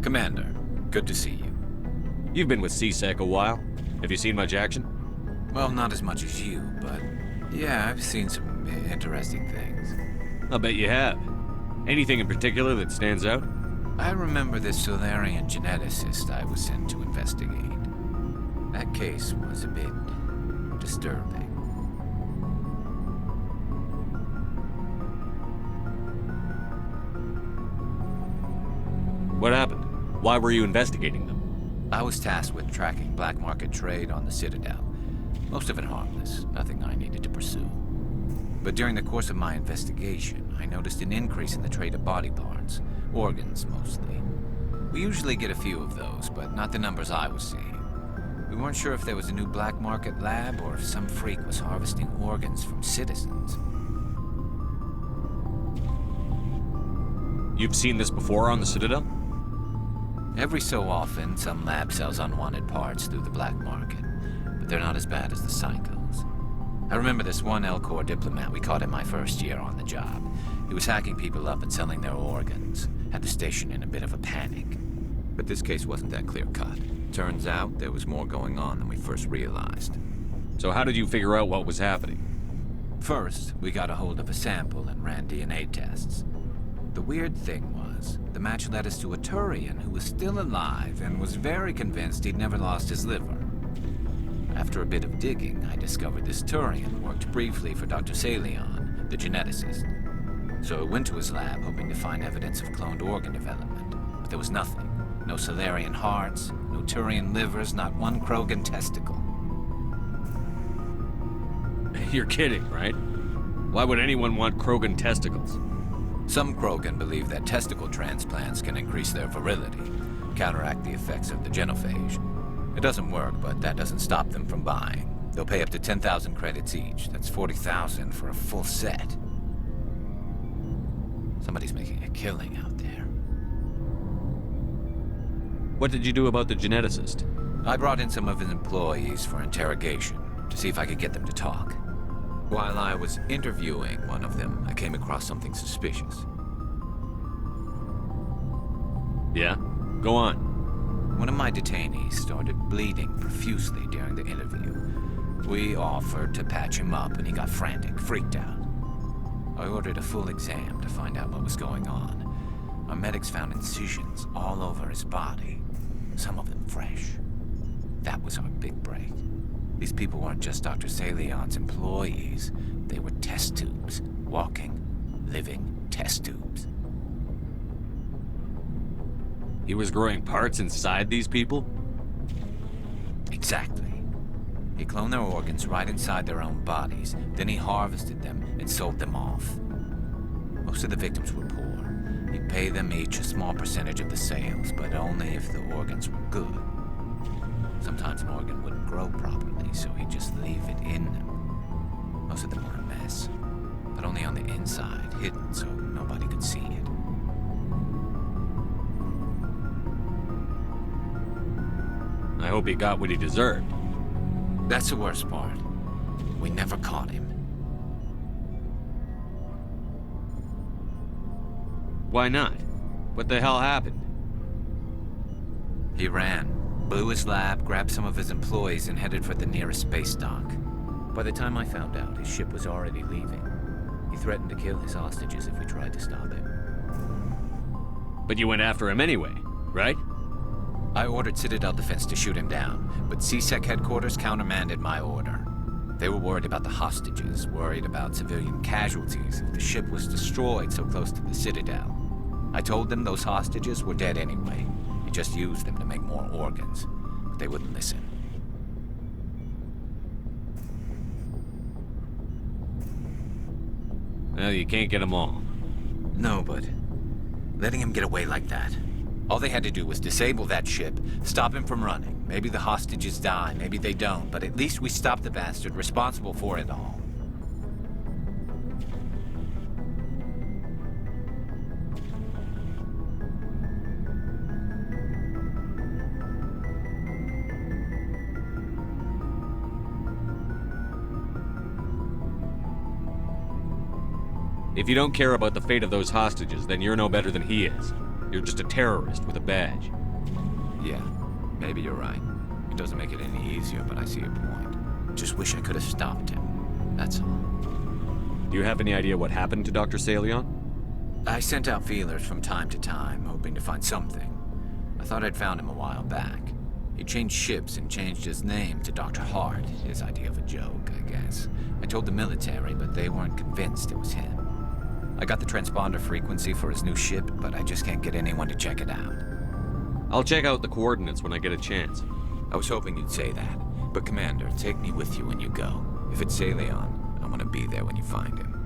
Commander, good to see you. You've been with C-Sec a while. Have you seen much action? Well, not as much as you, but yeah, I've seen some interesting things. I'll bet you have. Anything in particular that stands out? I remember this Solarian geneticist I was sent to investigate. That case was a bit disturbing. What happened? Why were you investigating them? I was tasked with tracking black market trade on the Citadel. Most of it harmless, nothing I needed to pursue. But during the course of my investigation, I noticed an increase in the trade of body parts, organs mostly. We usually get a few of those, but not the numbers I was seeing. We weren't sure if there was a new black market lab or if some freak was harvesting organs from citizens. You've seen this before on the Citadel? Every so often, some lab sells unwanted parts through the black market, but they're not as bad as the psychos. I remember this one Elcor diplomat we caught in my first year on the job. He was hacking people up and selling their organs. Had the station in a bit of a panic. But this case wasn't that clear-cut. Turns out there was more going on than we first realized. So how did you figure out what was happening? First, we got a hold of a sample and ran DNA tests. The weird thing was, the match led us to a Turian who was still alive and was very convinced he'd never lost his liver. After a bit of digging, I discovered this Turian worked briefly for Dr. Salion, the geneticist. So I went to his lab hoping to find evidence of cloned organ development, but there was nothing. No Solarian hearts, no Turian livers, not one Krogan testicle. You're kidding, right? Why would anyone want Krogan testicles? Some Krogan believe that testicle transplants can increase their virility, counteract the effects of the genophage. It doesn't work, but that doesn't stop them from buying. They'll pay up to 10,000 credits each. That's 40,000 for a full set. Somebody's making a killing out there. What did you do about the geneticist? I brought in some of his employees for interrogation, to see if I could get them to talk. While I was interviewing one of them, I came across something suspicious. Yeah? Go on. One of my detainees started bleeding profusely during the interview. We offered to patch him up, and he got frantic, freaked out. I ordered a full exam to find out what was going on. Our medics found incisions all over his body, some of them fresh. That was our big break. These people weren't just Dr. Salion's employees. They were test tubes. Walking, living test tubes. He was growing parts inside these people? Exactly. He cloned their organs right inside their own bodies. Then he harvested them and sold them off. Most of the victims were poor. He'd pay them each a small percentage of the sales, but only if the organs were good. Sometimes an organ wouldn't grow properly, so he'd just leave it in them. Most of them were a mess, but only on the inside, hidden so nobody could see it. I hope he got what he deserved. That's the worst part. We never caught him. Why not? What the hell happened? He ran, blew his lab, grabbed some of his employees, and headed for the nearest space dock. By the time I found out, his ship was already leaving. He threatened to kill his hostages if we tried to stop him. But you went after him anyway, right? I ordered Citadel Defense to shoot him down, but C-Sec headquarters countermanded my order. They were worried about the hostages, worried about civilian casualties if the ship was destroyed so close to the Citadel. I told them those hostages were dead anyway. He just used them to make more organs, but they wouldn't listen. Well, you can't get them all. No, but letting him get away like that. All they had to do was disable that ship, stop him from running. Maybe the hostages die, maybe they don't, but at least we stopped the bastard responsible for it all. If you don't care about the fate of those hostages, then you're no better than he is. You're just a terrorist with a badge. Yeah, maybe you're right. It doesn't make it any easier, but I see your point. Just wish I could have stopped him. That's all. Do you have any idea what happened to Dr. Salion? I sent out feelers from time to time, hoping to find something. I thought I'd found him a while back. He changed ships and changed his name to Dr. Hart, his idea of a joke, I guess. I told the military, but they weren't convinced it was him. I got the transponder frequency for his new ship, but I just can't get anyone to check it out. I'll check out the coordinates when I get a chance. I was hoping you'd say that. But Commander, take me with you when you go. If it's Salion, I want to be there when you find him.